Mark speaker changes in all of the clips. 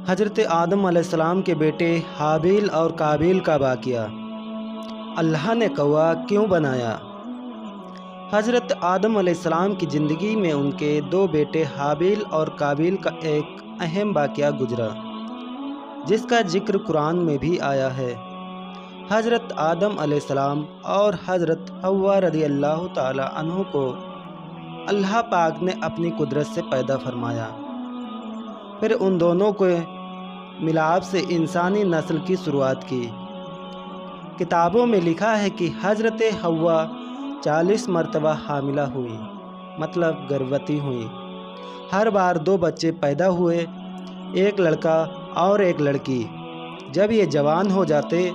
Speaker 1: حضرت آدم علیہ السلام کے بیٹے حابیل اور قابیل کا واقعہ۔ اللہ نے کوا کیوں بنایا؟ حضرت آدم علیہ السلام کی زندگی میں ان کے دو بیٹے حابیل اور قابیل کا ایک اہم واقعہ گزرا، جس کا ذکر قرآن میں بھی آیا ہے۔ حضرت آدم علیہ السلام اور حضرت حوا رضی اللہ تعالی عنہ کو اللہ پاک نے اپنی قدرت سے پیدا فرمایا، پھر ان دونوں کو ملاپ سے انسانی نسل کی شروعات کی۔ کتابوں میں لکھا ہے کہ حضرت حوا 40 مرتبہ حاملہ ہوئی، مطلب گربوتی ہوئی۔ ہر بار 2 بچے پیدا ہوئے، ایک لڑکا اور ایک لڑکی۔ جب یہ جوان ہو جاتے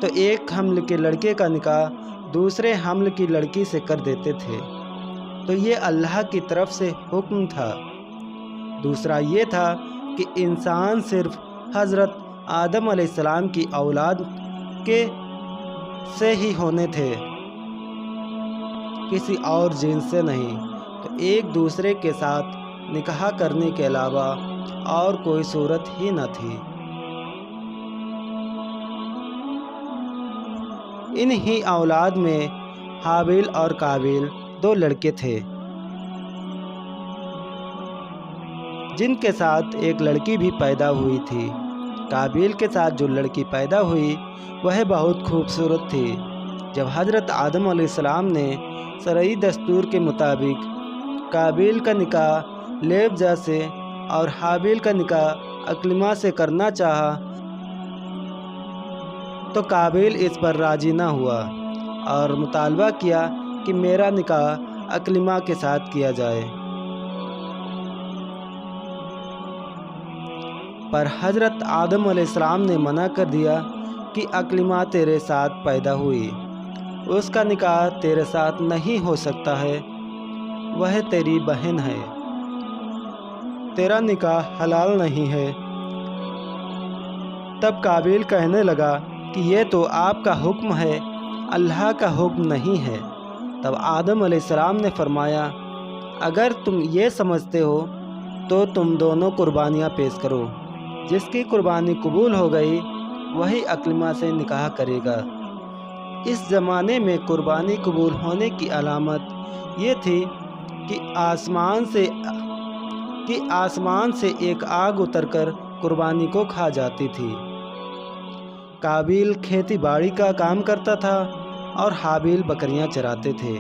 Speaker 1: تو ایک حمل کے لڑکے کا نکاح دوسرے حمل کی لڑکی سے کر دیتے تھے، تو یہ اللہ کی طرف سے حکم تھا۔ دوسرا یہ تھا کہ انسان صرف حضرت آدم علیہ السلام کی اولاد کے سے ہی ہونے تھے، کسی اور جنس سے نہیں، تو ایک دوسرے کے ساتھ نکاح کرنے کے علاوہ اور کوئی صورت ہی نہ تھی۔ انہی اولاد میں حابیل اور قابیل 2 لڑکے تھے، جن کے ساتھ ایک لڑکی بھی پیدا ہوئی تھی۔ قابیل کے ساتھ جو لڑکی پیدا ہوئی وہ بہت خوبصورت تھی۔ جب حضرت آدم علیہ السلام نے شرعی دستور کے مطابق قابیل کا نکاح لیبجا سے اور حابیل کا نکاح اکلمہ سے کرنا چاہا تو قابیل اس پر راضی نہ ہوا اور مطالبہ کیا کہ میرا نکاح اکلمہ کے ساتھ کیا جائے، پر حضرت آدم علیہ السلام نے منع کر دیا کہ اکلمہ تیرے ساتھ پیدا ہوئی، اس کا نکاح تیرے ساتھ نہیں ہو سکتا ہے، وہ تیری بہن ہے، تیرا نکاح حلال نہیں ہے۔ تب قابیل کہنے لگا کہ یہ تو آپ کا حکم ہے، اللہ کا حکم نہیں ہے۔ تب آدم علیہ السلام نے فرمایا، اگر تم یہ سمجھتے ہو تو تم دونوں قربانیاں پیش کرو، جس کی قربانی قبول ہو گئی وہی اکلمہ سے نکاح کرے گا۔ اس زمانے میں قربانی قبول ہونے کی علامت یہ تھی کہ آسمان سے ایک آگ اتر کر قربانی کو کھا جاتی تھی۔ قابیل کھیتی باڑی کا کام کرتا تھا اور حابیل بکریاں چراتے تھے۔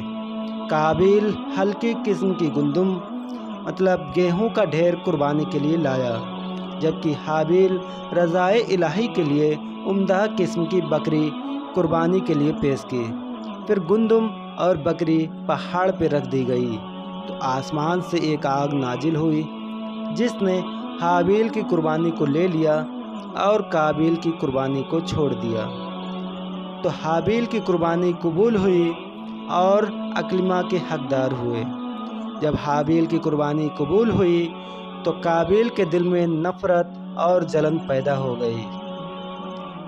Speaker 1: قابیل ہلکی قسم کی گندم مطلب گیہوں کا ڈھیر قربانی کے لیے لایا، جبکہ حابیل رضائے الہی کے لیے عمدہ قسم کی بکری قربانی کے لیے پیش کی۔ پھر گندم اور بکری پہاڑ پہ رکھ دی گئی تو آسمان سے ایک آگ نازل ہوئی، جس نے حابیل کی قربانی کو لے لیا اور قابیل کی قربانی کو چھوڑ دیا۔ تو حابیل کی قربانی قبول ہوئی اور اکلمہ کے حقدار ہوئے۔ جب حابیل کی قربانی قبول ہوئی تو قابیل کے دل میں نفرت اور جلن پیدا ہو گئی،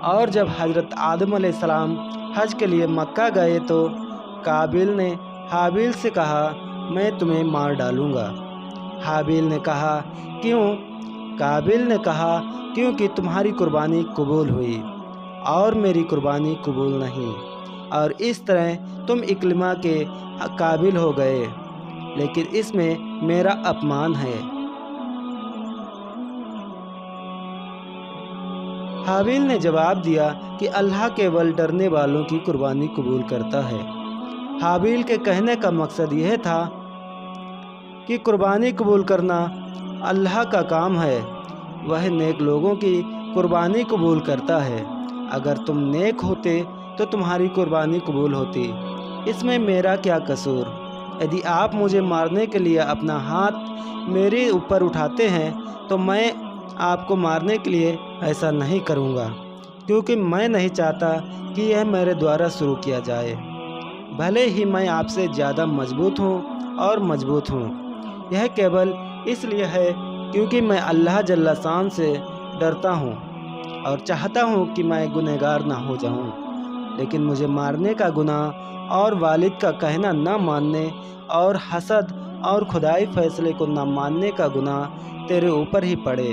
Speaker 1: اور جب حضرت آدم علیہ السلام حج کے لیے مکہ گئے تو قابیل نے حابیل سے کہا، میں تمہیں مار ڈالوں گا۔ حابیل نے کہا، کیوں؟ قابیل نے کہا، کیونکہ تمہاری قربانی قبول ہوئی اور میری قربانی قبول نہیں، اور اس طرح تم اکلمہ کے قابل ہو گئے، لیکن اس میں میرا اپمان ہے۔ حابیل نے جواب دیا کہ اللہ کیول ڈرنے والوں کی قربانی قبول کرتا ہے۔ حابیل کے کہنے کا مقصد یہ تھا کہ قربانی قبول کرنا اللہ کا کام ہے، وہ نیک لوگوں کی قربانی قبول کرتا ہے۔ اگر تم نیک ہوتے تو تمہاری قربانی قبول ہوتی، اس میں میرا کیا قصور؟ یدی آپ مجھے مارنے کے لیے اپنا ہاتھ میرے اوپر اٹھاتے ہیں تو میں آپ کو مارنے کے لیے ایسا نہیں کروں گا، کیونکہ میں نہیں چاہتا کہ یہ میرے دوارا شروع کیا جائے، بھلے ہی میں آپ سے زیادہ مضبوط ہوں۔ یہ کیول اس لیے ہے کیونکہ میں اللہ جل شان سے ڈرتا ہوں اور چاہتا ہوں کہ میں گنہگار نہ ہو جاؤں، لیکن مجھے مارنے کا گناہ اور والد کا کہنا نہ ماننے اور حسد اور خدائی فیصلے کو نہ ماننے کا گناہ تیرے اوپر ہی پڑے۔